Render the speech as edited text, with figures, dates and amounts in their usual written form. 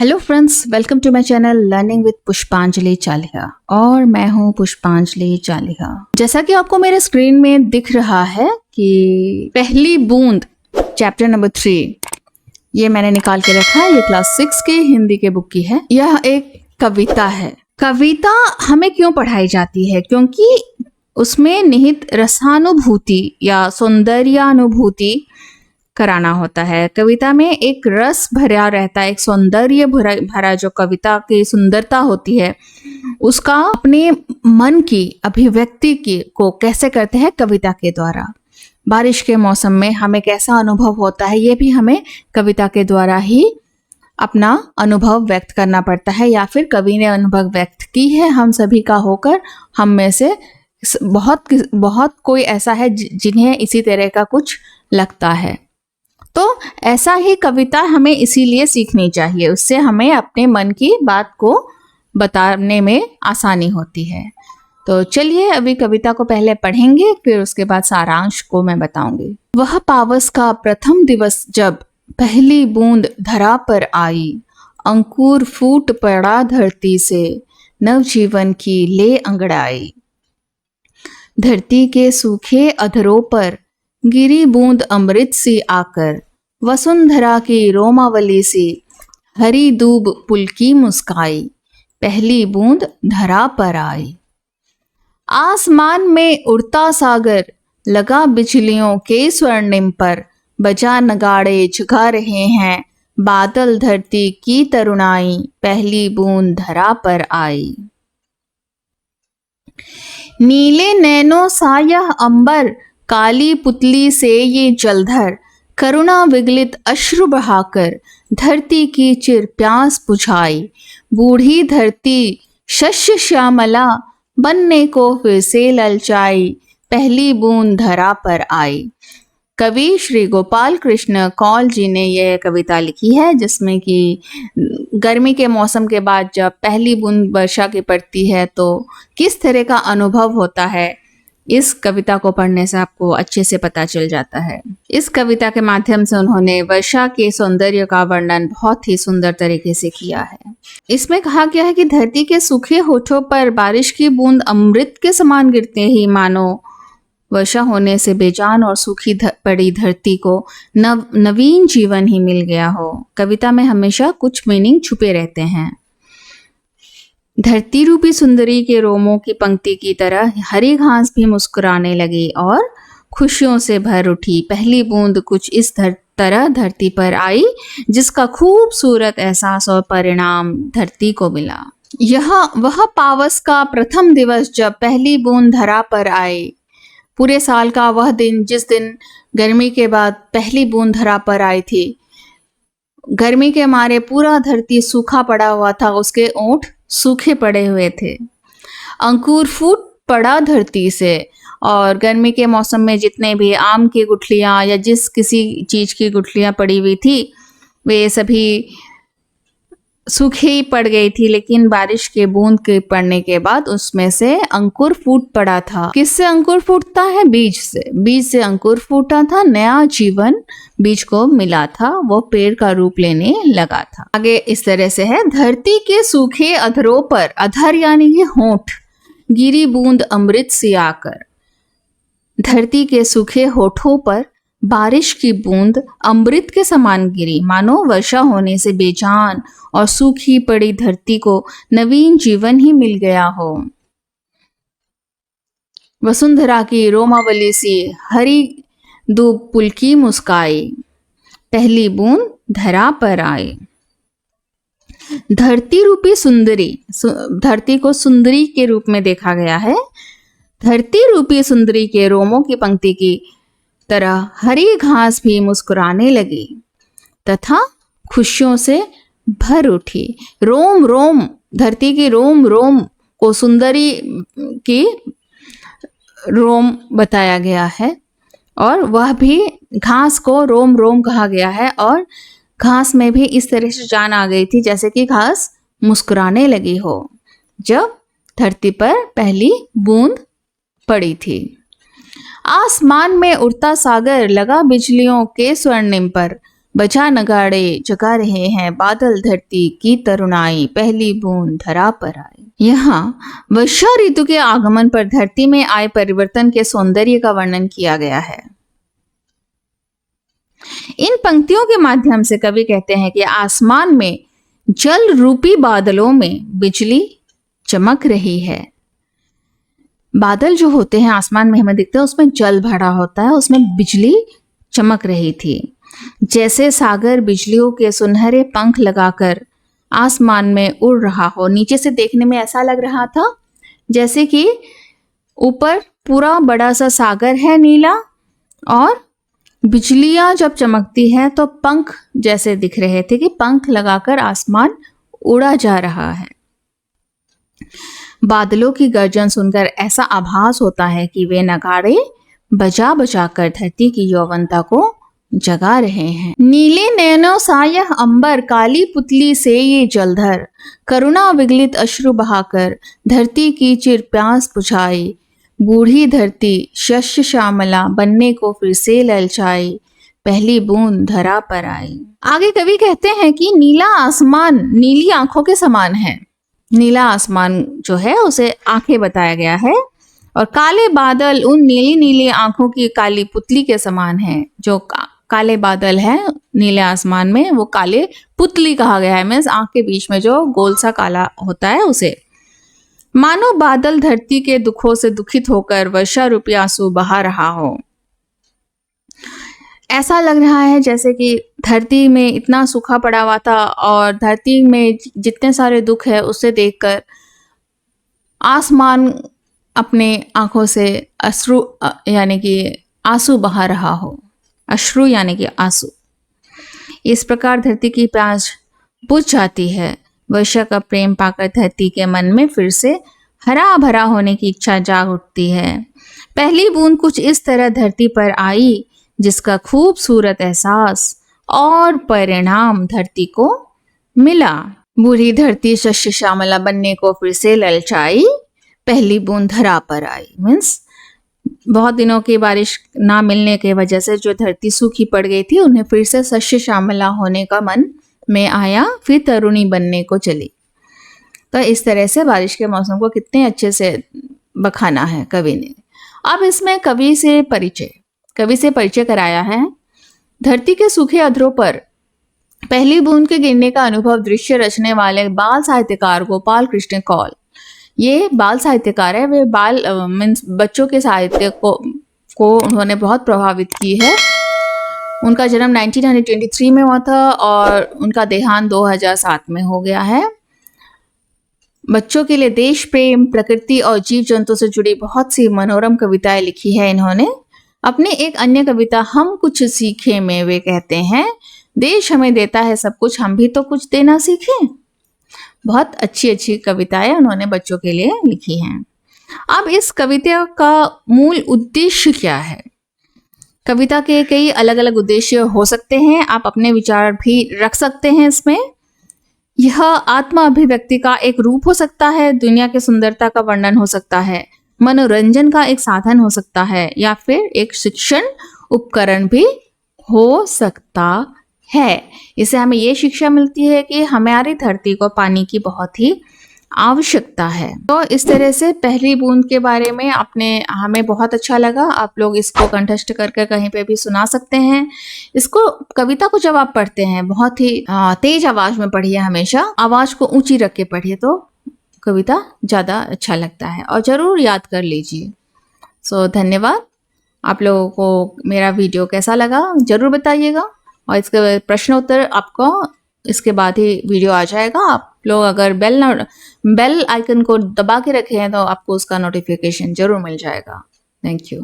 Hello friends, welcome to my channel learning with Pushpanjali Chaliha और मैं हूं पुष्पांजलि चालिहा। जैसा कि आपको मेरे स्क्रीन में दिख रहा है कि पहली बूंद चैप्टर नंबर 3 ये मैंने निकाल के रखा है। ये क्लास 6 की हिंदी के बुक की है। यह एक कविता है। कविता हमें क्यों पढ़ाई जाती है? क्योंकि उसमें निहित रसानुभूति या सौंदर्यानुभूति कराना होता है। कविता में एक रस भरा रहता है, एक सौंदर्य भरा जो कविता की सुंदरता होती है उसका अपने मन की अभिव्यक्ति को कैसे करते हैं कविता के द्वारा। बारिश के मौसम में हमें कैसा अनुभव होता है ये भी हमें कविता के द्वारा ही अपना अनुभव व्यक्त करना पड़ता है, या फिर कवि ने अनुभव व्यक्त की है हम सभी का होकर। हम में से बहुत कोई ऐसा है जिन्हें इसी तरह का कुछ लगता है। तो ऐसा ही कविता हमें इसीलिए सीखनी चाहिए, उससे हमें अपने मन की बात को बताने में आसानी होती है। तो चलिए अभी कविता को पहले पढ़ेंगे, फिर उसके बाद सारांश को मैं बताऊंगी। वह पावस का प्रथम दिवस जब पहली बूंद धरा पर आई, अंकुर फूट पड़ा धरती से, नवजीवन की ले अंगड़ाई। धरती के सूखे अधरों पर गिरी बूंद अमृत सी आकर, वसुंधरा की रोमावली सी हरी दूब पुलकी मुस्काई। पहली बूंद धरा पर आई। आसमान में उड़ता सागर लगा बिजलियों के स्वर्णिम पर, बजा नगाड़े झुका रहे हैं बादल धरती की तरुणाई। पहली बूंद धरा पर आई। नीले नैनो सा यह अंबर, काली पुतली से ये जलधर, करुणा विगलित अश्रु बहाकर धरती की चिर प्यास बुझाई। बूढ़ी धरती शस्य श्यामला बनने को फिर से ललचाई। पहली बूंद धरा पर आई। कवि श्री गोपाल कृष्ण कौल जी ने यह कविता लिखी है, जिसमें कि गर्मी के मौसम के बाद जब पहली बूंद वर्षा की पड़ती है तो किस तरह का अनुभव होता है, इस कविता को पढ़ने से आपको अच्छे से पता चल जाता है। इस कविता के माध्यम से उन्होंने वर्षा के सौंदर्य का वर्णन बहुत ही सुंदर तरीके से किया है। इसमें कहा गया है कि धरती के सूखे होठों पर बारिश की बूंद अमृत के समान गिरते ही मानो वर्षा होने से बेजान और सूखी पड़ी धरती को नवीन जीवन ही मिल गया हो। कविता में हमेशा कुछ मीनिंग छुपे रहते हैं। धरती रूपी सुंदरी के रोमों की पंक्ति की तरह हरी घास भी मुस्कुराने लगी और खुशियों से भर उठी। पहली बूंद कुछ इस तरह धरती पर आई जिसका खूबसूरत एहसास और परिणाम धरती को मिला। यह वह पावस का प्रथम दिवस जब पहली बूंद धरा पर आई। पूरे साल का वह दिन जिस दिन गर्मी के बाद पहली बूंद धरा पर आई थी। गर्मी के मारे पूरा धरती सूखा पड़ा हुआ था, उसके ओंठ सूखे पड़े हुए थे। अंकुर फूट पड़ा धरती से, और गर्मी के मौसम में जितने भी आम की गुठलियां या जिस किसी चीज की गुठलियां पड़ी हुई थी वे सभी सूखी ही पड़ गई थी, लेकिन बारिश के बूंद के पड़ने के बाद उसमें से अंकुर फूट पड़ा था। किससे अंकुर फूटता है? बीज से। बीज से अंकुर फूटा था, नया जीवन बीज को मिला था, वो पेड़ का रूप लेने लगा था। आगे इस तरह से है। धरती के सूखे अधरों पर, अधर यानी कि होंठ, गिरी बूंद अमृत सी आकर। धरती के सूखे होठों पर बारिश की बूंद अमृत के समान गिरी, मानो वर्षा होने से बेजान और सूखी पड़ी धरती को नवीन जीवन ही मिल गया हो। वसुंधरा की रोमावली सी हरी दूब पुलकी मुस्काई। पहली बूंद धरा पर आई। धरती रूपी सुंदरी, धरती को सुंदरी के रूप में देखा गया है। धरती रूपी सुंदरी के रोमों की पंक्ति की तरह हरी घास भी मुस्कुराने लगी तथा खुशियों से भर उठी। रोम रोम, धरती की रोम रोम को सुंदरी की रोम बताया गया है, और वह भी घास को रोम रोम कहा गया है। और घास में भी इस तरह से जान आ गई थी जैसे कि घास मुस्कुराने लगी हो जब धरती पर पहली बूंद पड़ी थी। आसमान में उड़ता सागर लगा बिजलियों के स्वर्णिम पर, बजा नगाड़े जगा रहे हैं बादल धरती की तरुणाई, पहली बूंद धरा पर आई। यहाँ वर्षा ऋतु के आगमन पर धरती में आए परिवर्तन के सौंदर्य का वर्णन किया गया है। इन पंक्तियों के माध्यम से कवि कहते हैं कि आसमान में जल रूपी बादलों में बिजली चमक रही है। बादल जो होते हैं आसमान में हमें दिखते हैं, उसमें जल भरा होता है, उसमें बिजली चमक रही थी। जैसे सागर बिजलियों के सुनहरे पंख लगाकर आसमान में उड़ रहा हो। नीचे से देखने में ऐसा लग रहा था जैसे कि ऊपर पूरा बड़ा सा सागर है नीला, और बिजलियां जब चमकती है तो पंख जैसे दिख रहे थे कि पंख लगाकर आसमान उड़ा जा रहा है। बादलों की गर्जन सुनकर ऐसा आभास होता है कि वे नगाड़े बजा बजा कर धरती की यौवनता को जगा रहे हैं। नीले नयनों सा यह अंबर, काली पुतली से ये जलधर, करुणा विगलित अश्रु बहाकर धरती की चिर प्यास बुझाई, बूढ़ी धरती शस्य श्यामला बनने को फिर से ललचाई, पहली बूंद धरा पर आई। आगे कवि कहते हैं कि नीला आसमान नीली आंखों के समान है। नीला आसमान जो है उसे आंखें बताया गया है, और काले बादल उन नीली नीली आंखों की काली पुतली के समान है। जो काले बादल है नीले आसमान में, वो काले पुतली कहा गया है, मीन्स आंख के बीच में जो गोल सा काला होता है उसे। मानो बादल धरती के दुखों से दुखित होकर वर्षा रूपी आंसू बहा रहा हो। ऐसा लग रहा है जैसे कि धरती में इतना सूखा पड़ा हुआ था, और धरती में जितने सारे दुख है उसे देखकर आसमान अपने आंखों से अश्रु यानी कि आंसू बहा रहा हो। अश्रु यानी कि आंसू। इस प्रकार धरती की प्यास बुझ जाती है। वर्षा का प्रेम पाकर धरती के मन में फिर से हरा भरा होने की इच्छा जाग उठती है। पहली बूंद कुछ इस तरह धरती पर आई, जिसका खूबसूरत एहसास और परिणाम धरती को मिला। बूढ़ी धरती शस्य श्यामला बनने को फिर से ललचाई, पहली बूंद धरा पर आई। मीन्स बहुत दिनों की बारिश ना मिलने की वजह से जो धरती सूखी पड़ गई थी, उन्हें फिर से शस्य श्यामला होने का मन में आया, फिर तरुणी बनने को चली। तो इस तरह से बारिश के मौसम को कितने अच्छे से बखाना है कवि ने। अब इसमें कवि से परिचय कराया है। धरती के सूखे अधरों पर पहली बूंद के गिरने का अनुभव दृश्य रचने वाले बाल साहित्यकार गोपाल कृष्ण कौल, ये बाल साहित्यकार है। वे मीन्स बच्चों के साहित्य को उन्होंने बहुत प्रभावित की है। उनका जन्म 1923 में हुआ था और उनका देहांत 2007 में हो गया है। बच्चों के लिए देश प्रेम, प्रकृति और जीव जंतु से जुड़ी बहुत सी मनोरम कविताएं लिखी है इन्होंने। अपने एक अन्य कविता हम कुछ सीखे में वे कहते हैं, देश हमें देता है सब कुछ, हम भी तो कुछ देना सीखें। बहुत अच्छी अच्छी कविताएं उन्होंने बच्चों के लिए लिखी हैं। अब इस कविता का मूल उद्देश्य क्या है? कविता के कई अलग अलग उद्देश्य हो सकते हैं, आप अपने विचार भी रख सकते हैं इसमें। यह आत्मा अभिव्यक्ति का एक रूप हो सकता है, दुनिया की सुंदरता का वर्णन हो सकता है, मनोरंजन का एक साधन हो सकता है, या फिर एक शिक्षण उपकरण भी हो सकता है। इससे हमें ये शिक्षा मिलती है कि हमारी धरती को पानी की बहुत ही आवश्यकता है। तो इस तरह से पहली बूंद के बारे में हमें बहुत अच्छा लगा। आप लोग इसको कंठस्थ करके कहीं पे भी सुना सकते हैं। इसको कविता को जब आप पढ़ते हैं बहुत ही तेज आवाज में पढ़िए, हमेशा आवाज को ऊंची रख के पढ़िए, तो कविता ज्यादा अच्छा लगता है, और जरूर याद कर लीजिए। सो धन्यवाद। आप लोगों को मेरा वीडियो कैसा लगा जरूर बताइएगा, और इसके प्रश्न उत्तर आपको इसके बाद ही वीडियो आ जाएगा। आप लोग अगर बेल आइकन को दबा के रखे हैं तो आपको उसका नोटिफिकेशन जरूर मिल जाएगा। Thank you.